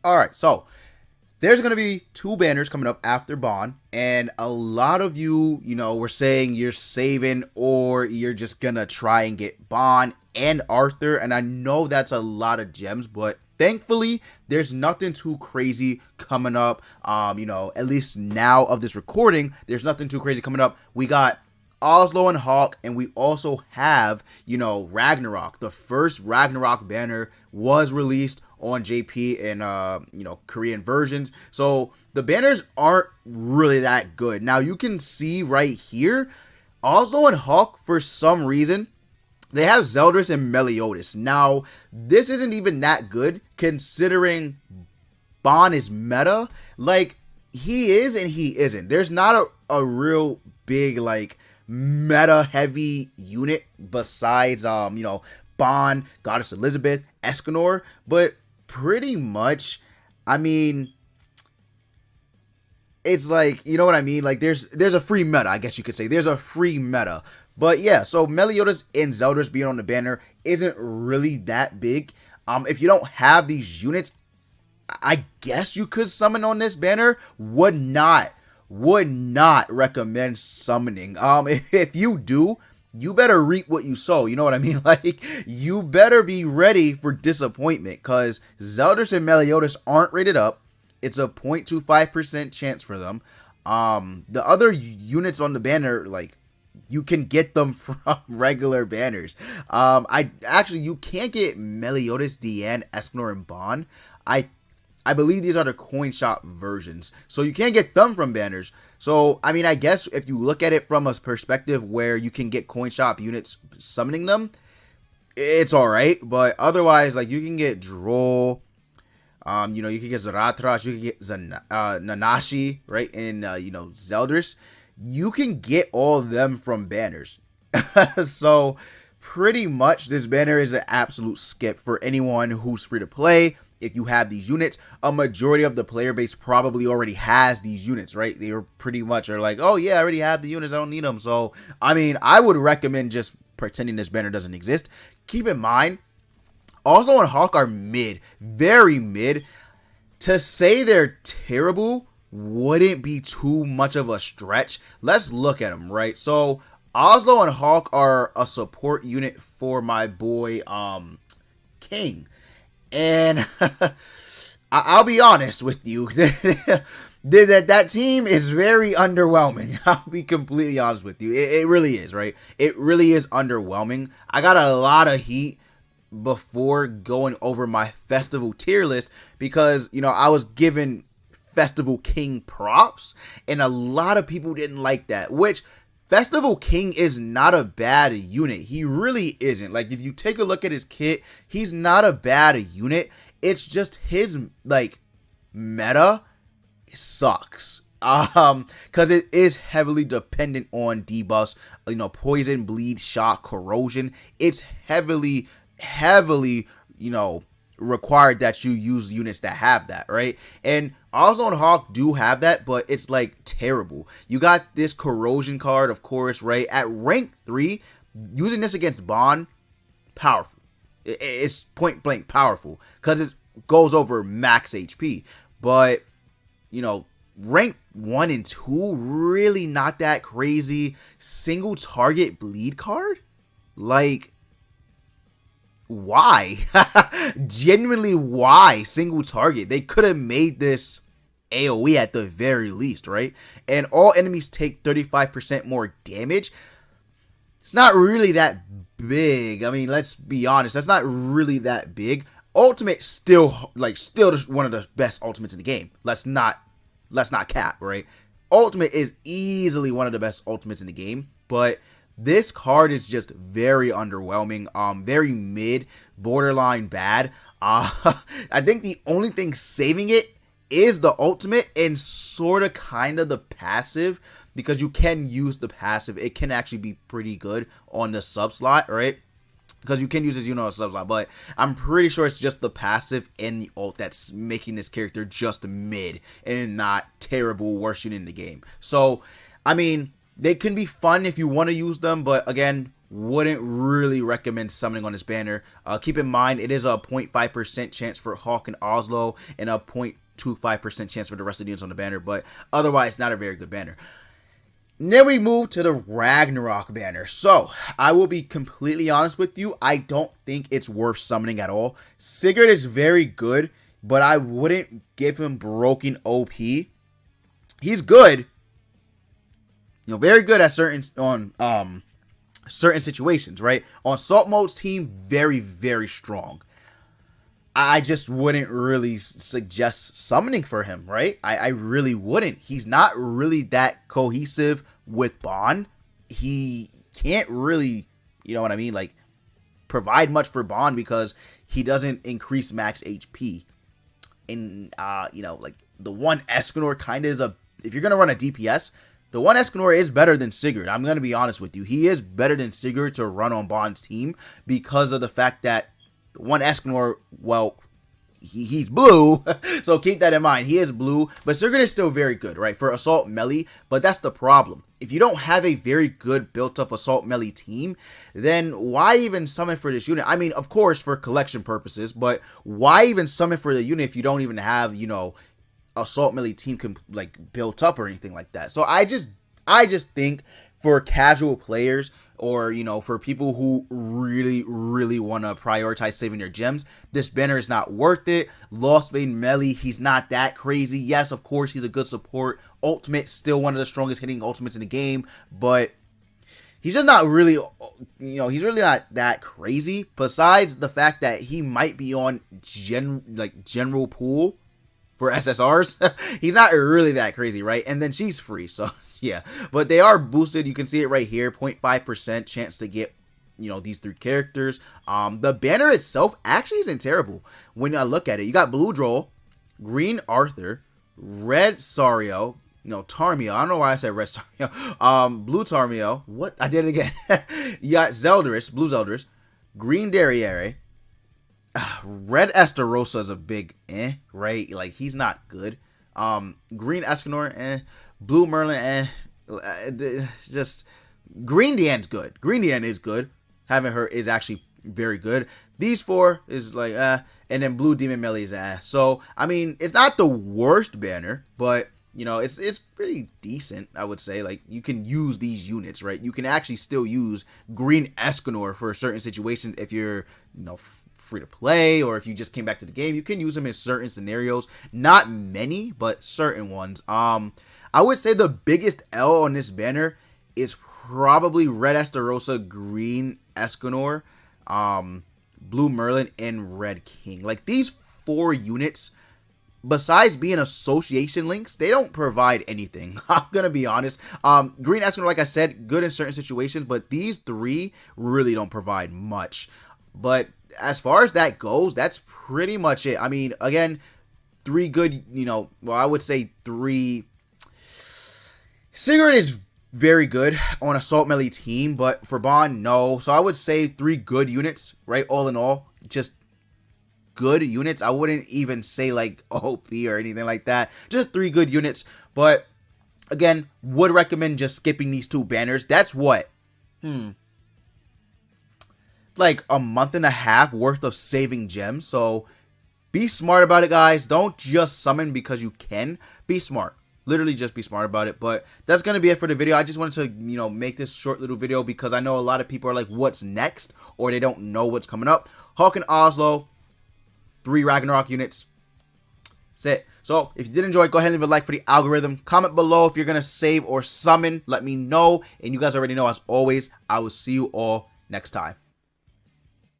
Alright, so there's going to be 2 banners coming up after Bond, and a lot of you, were saying you're saving or you're just going to try and get Bond and Arthur, and I know that's a lot of gems, but thankfully, there's nothing too crazy coming up. At least now of this recording, there's nothing too crazy coming up. We got Oslo and Hawk, and we also have, Ragnarok. The first Ragnarok banner was released on JP and, Korean versions. So the banners aren't really that good. Now, you can see right here, Oslo and Hawk, for some reason, they have Zeldris and Meliodas. Now, this isn't even that good, considering Bond is meta. Like, he is and he isn't. There's not a real big, meta heavy unit besides, Bond, Goddess Elizabeth, Escanor, but pretty much, it's like, you know what I mean? Like, there's a free meta, I guess you could say. There's a free meta. But yeah, so Meliodas and Zeldris being on the banner isn't really that big. If you don't have these units, I guess you could summon on this banner. Would not recommend summoning. If you do, you better reap what you sow. You know what I mean? Like, you better be ready for disappointment, because Zeldris and Meliodas aren't rated up. It's a 0.25% chance for them. The other units on the banner, you can get them from regular banners. You can't get Meliodas, Deanne, Escanor, and Bond. I believe these are the coin shop versions, so you can't get them from banners. So, I guess if you look at it from a perspective where you can get coin shop units summoning them, it's alright, but otherwise, you can get Droll, you can get Zarathras, you can get Nanashi, right, and, Zeldris. You can get all of them from banners. So, pretty much, this banner is an absolute skip for anyone who's free to play. If you have these units, a majority of the player base probably already has these units, right? They are pretty much like, oh yeah, I already have the units, I don't need them. So, I would recommend just pretending this banner doesn't exist. Keep in mind, Oslo and Hawk are mid, very mid. To say they're terrible wouldn't be too much of a stretch. Let's look at them, right? So, Oslo and Hawk are a support unit for my boy, King. And I'll be honest with you, that team is very underwhelming. I'll be completely honest with you. It really is, right? It really is underwhelming. I got a lot of heat before going over my festival tier list because, I was given Festival King props, and a lot of people didn't like that, which Festival King is not a bad unit. He really isn't. If you take a look at his kit, he's not a bad unit. It's just his, meta sucks. Because it is heavily dependent on debuffs, poison, bleed, shock, corrosion. It's heavily, required that you use units that have that, right? And Oslo and Hawk do have that, but it's terrible. You got this corrosion card, of course, right? At rank 3, using this against Bond, powerful. It's point blank powerful because it goes over max HP. But, rank 1 and 2, really not that crazy. Single target bleed card? Why? Genuinely, why single target? They could have made this AoE at the very least, right? And all enemies take 35% more damage. It's not really that big. Let's be honest. That's not really that big. Ultimate still one of the best ultimates in the game. Let's not cap, right? Ultimate is easily one of the best ultimates in the game, but this card is just very underwhelming, very mid, borderline bad. I think the only thing saving it is the ultimate and sort of kind of the passive, because you can use the passive. It can actually be pretty good on the sub slot, right? Because you can use this, on a sub slot, but I'm pretty sure it's just the passive and the ult that's making this character just mid and not terrible, worst unit in the game. So, they can be fun if you want to use them, but again, wouldn't really recommend summoning on this banner. Keep in mind, it is a 0.5% chance for Hawk and Oslo and a 0.25% chance for the rest of the units on the banner, but otherwise not a very good banner. Then we move to the Ragnarok banner. So, I will be completely honest with you, I don't think it's worth summoning at all. Sigurd is very good, but I wouldn't give him broken OP. He's good. You know, very good at certain situations, right? On Salt Mode's team, very, very strong. I just wouldn't really suggest summoning for him, right? I really wouldn't. He's not really that cohesive with Bond. He can't really, you know what I mean, like, provide much for Bond because he doesn't increase max HP. And, you know, like, the one Escanor kind of is a, if you're going to run a DPS, the one Escanor is better than Sigurd. I'm going to be honest with you. He is better than Sigurd to run on Bond's team because of the fact that one Escanor, well, he's blue, so keep that in mind. He is blue, but Sigurd is still very good, right, for assault melee, but that's the problem. If you don't have a very good built-up assault melee team, then why even summon for this unit? I mean, of course, for collection purposes, but why even summon for the unit if you don't even have, you know, assault melee team like built up or anything like that? So I just think for casual players, or, you know, for people who really want to prioritize saving their gems, this banner is not worth it. Lost Vein melee, he's not that crazy. Yes, of course, he's a good support. Ultimate, still one of the strongest hitting ultimates in the game, but he's just not really, you know, he's really not that crazy. Besides the fact that he might be on general pool for SSRs, he's not really that crazy, right? And then she's free, so yeah. But they are boosted. You can see it right here, 0.5% chance to get, you know, these 3 characters. The banner itself actually isn't terrible when I look at it. You got blue Droll, green Arthur, red Sario, you know, Tarmio. I don't know why I said red Sario. Blue Tarmio. What? I did it again. You got Zeldris, blue Zeldris, green Derriere. Red Estarossa is a big right? Like, he's not good. Green Escanor, blue Merlin, just Green Diane's good. Green Diane is good. Having her is actually very good. These 4 is like, and then blue Demon Melee is So, I mean, it's not the worst banner, but, you know, it's pretty decent, I would say. Like, you can use these units, right? You can actually still use green Escanor for certain situations if you're, you know, free to play, or if you just came back to the game. You can use them in certain scenarios. Not many, but certain ones. I would say the biggest L on this banner is probably red Estarossa, green Escanor, blue Merlin, and red King. Like, these 4 units, besides being association links, they don't provide anything. I'm gonna be honest. Green Escanor, like I said, good in certain situations, but these 3 really don't provide much. But as far as that goes, that's pretty much it. I mean, again, 3 good, you know, well, I would say 3. Sigurd is very good on assault melee team, but for Bond, no. So I would say 3 good units, right? All in all, just good units. I wouldn't even say like OP or anything like that. Just 3 good units. But again, would recommend just skipping these 2 banners. That's what? Like a month and a half worth of saving gems. So be smart about it, guys. Don't just summon because you can. Be smart. Literally just be smart about it. But that's going to be it for the video. I just wanted to, you know, make this short little video because I know a lot of people are like, what's next? Or they don't know what's coming up. Hawk and Oslo, 3 Ragnarok units. That's it. So if you did enjoy, go ahead and leave a like for the algorithm. Comment below if you're going to save or summon. Let me know. And you guys already know, as always, I will see you all next time.